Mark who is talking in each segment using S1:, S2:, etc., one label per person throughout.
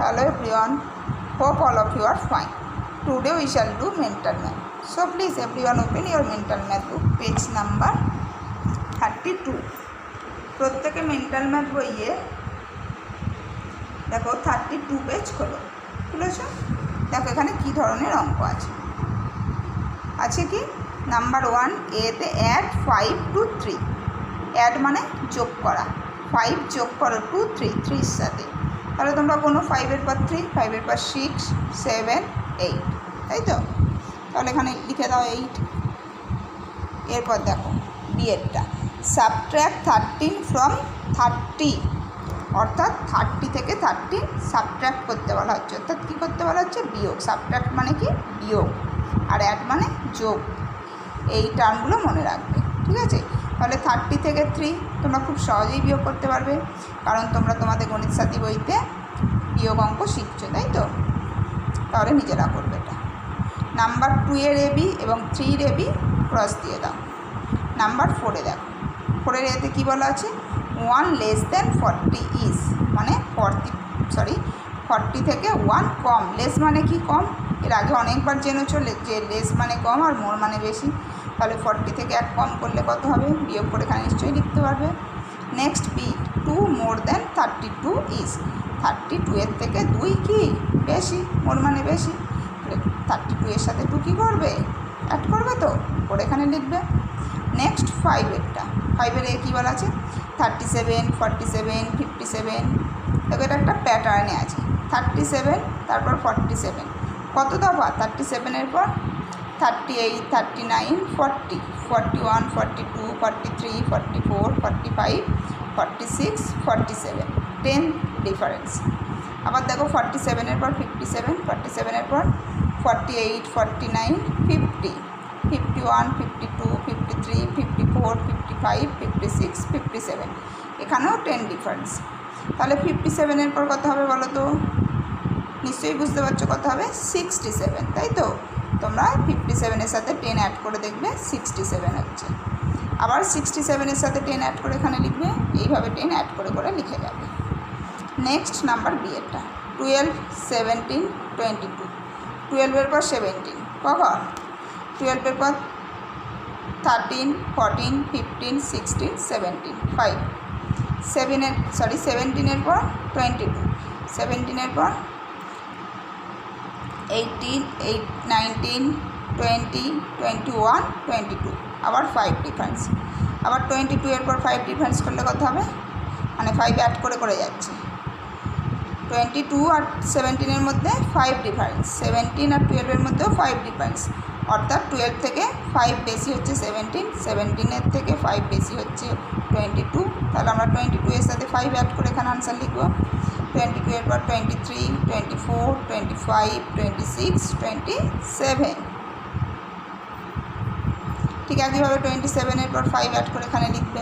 S1: Hello everyone, hope all of you are fine. Today we shall do mental math. So please everyone open your mental math book, page number 32. প্রত্যেকে mental math বইয়ে দেখো 32 page খুলেছো। দেখো এখানে কী ধরনের অঙ্ক আছে কি নাম্বার 1 এতে অ্যাড 5 to 3। অ্যাড মানে যোগ করা, 5 যোগ করো 2 3 3 এর সাথে, তাহলে তোমরা কোনো 5-এর পর 3, 5-এর পর 6 7 8, তাই তো? তাহলে এখানে লিখে দাও 8। এরপর দেখো বিয়েরটা সাবট্র্যাক্ট 13 ফ্রম 30, অর্থাৎ 30 থেকে 13 সাবট্র্যাক্ট করতে বলা হচ্ছে, অর্থাৎ কী করতে বলা হচ্ছে? বিয়োগ। সাবট্র্যাক্ট মানে কি? বিয়োগ। আর অ্যাড মানে যোগ। এই টার্মগুলো মনে রাখবে, ঠিক আছে? তাহলে 30 থেকে 3 তোমরা খুব সহজেই বিয়োগ করতে পারবে, কারণ তোমরা তোমাদের গণিত সাথী বইতে বিয়োগ অঙ্ক শিখছো, তাই তো? তাহলে নিজেরা করবে এটা। নাম্বার 2 এর এবি এবং 3 এর এবি ক্রস দিয়ে দাও। নাম্বার 4-এ দেখো, 4-এর এতে কী বলা আছে? 1 লেস দেন 40 ইজ, মানে 40 থেকে 1 কম। লেস মানে কি? কম। এর আগে অনেকবার জেনেছো যে লেস মানে কম আর মোর মানে বেশি। তাহলে 40 থেকে 1 কম করলে কত হবে? বিয়োগ করে এখানে নিশ্চয়ই লিখতে পারবে। Next be 2 more than 32 is, 32 এর থেকে 2 কি? বেশি। মোর মানে বেশি। 32 এর সাথে 2 কী করবে? অ্যাড করবে, তো করে এখানে লিখবে। নেক্সট 5-এরটা, 5-এর এ কী বলা আছে? 37 47 57। দেখো এটা একটা প্যাটার্নে আছে, 37 তারপর 47, কত দফা? 37-এর পর 38 39 40 41 42 43 44 45 46 47, 10 ডিফারেন্স। আবার দেখো 47-এর পর 57, 47-এর পর 48 49 50 51 52 53 54 55 56 57, এখানেও 10 ডিফারেন্স। তাহলে 57-এর পর কত হবে বলো তো? নিশ্চয়ই বুঝতে পারছো কত হবে? 67, তাই তো? তোমরা 57-এর সাথে 10 অ্যাড করে দেখবে 67 হচ্ছে। আবার 67-এর সাথে 10 অ্যাড করে এখানে লিখবে, এইভাবে 10 অ্যাড করে করে লিখে যাবে। নেক্সট নাম্বার বিয়েরটা 12 17 22, 12-এর পর 17 কখন? 12-এর পর 13 14 15 16 17 5, 17-এর পর 22, 17-এর পর 18 19 20 21 22, আবার 5 ডিফারেন্স। আবার 22-এর পর 5 ডিফারেন্স করলে কত হবে? মানে 5 অ্যাড করে করে যাচ্ছে। 22 আর 17-এর মধ্যে 5 ডিফারেন্স, 17 আর 12-এর মধ্যেও 5 ডিফারেন্স, অর্থাৎ 12 থেকে 5 বেশি হচ্ছে 17, 17-এর থেকে 5 বেশি হচ্ছে 22। তাহলে আমরা 22-এর সাথে 5 অ্যাড করে এখানে আনসার লিখব। 22-এর পর 23 24 25 26 27, ঠিক একইভাবে 27-এর পর 5 অ্যাড করে এখানে লিখবে।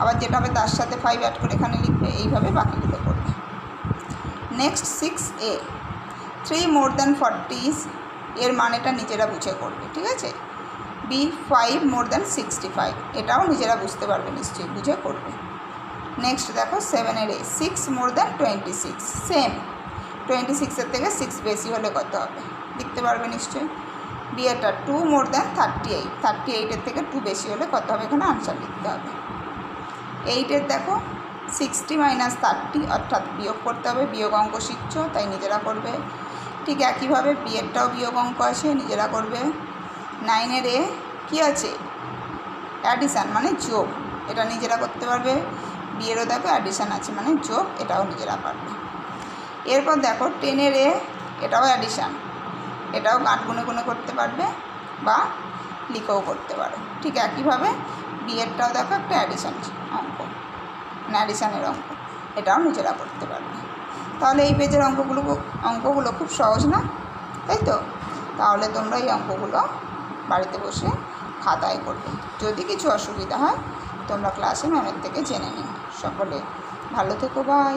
S1: আবার যেটা হবে তার সাথে 5 অ্যাড করে এখানে লিখবে, এইভাবে বাকিগুলো করবে। নেক্সট 6A 3 মোর দ্যান 40 এর মানেটা নিজেরা বুঝে করবে, ঠিক আছে? বি 5 মোর দ্যান 65, এটাও নিজেরা বুঝতে পারবে, নিশ্চয়ই বুঝে করবে। নেক্সট দেখো 7-এর এ 6 মোর দ্যান 26, সেম। 26-এর থেকে 6 বেশি হলে কত হবে? লিখতে পারবে নিশ্চয়ই। বি এটা 2 মোর দ্যান 38, 38-এর থেকে 2 বেশি হলে কত হবে? এখানে আনসার লিখতে হবে। 8-এর দেখো 60 - 30, অর্থাৎ বিয়োগ করতে হবে। বিয়োগ অঙ্ক শিখছো তাই নিজেরা করবে। ঠিক একইভাবে বিয়েরটাও বিয়োগ অঙ্ক আছে, নিজেরা করবে। 9-এর এ কী আছে? অ্যাডিশান মানে যোগ, এটা নিজেরা করতে পারবে। বিয়েরও দেখো অ্যাডিশান আছে মানে যোগ, এটাও নিজেরা পারবে। এরপর দেখো 10-এর এ, এটাও অ্যাডিশান, এটাও গাঁট গুনে গুনে করতে পারবে বা লিখেও করতে পারো। ঠিক একইভাবে বিয়েরটাও দেখো একটা অ্যাডিশান অঙ্ক, মানে অ্যাডিশানের অঙ্ক, এটাও নিজেরা করতে পারবে। তাহলে এই পেজের অঙ্কগুলো খুব সহজ না, তাই তো? তাহলে তোমরা এই অঙ্কগুলো বাড়িতে বসে খাতায় করবে। যদি কিছু অসুবিধা হয় তোমরা ক্লাসে ম্যামের থেকে জেনে নিও। সকলে ভালো থেকো, বাই।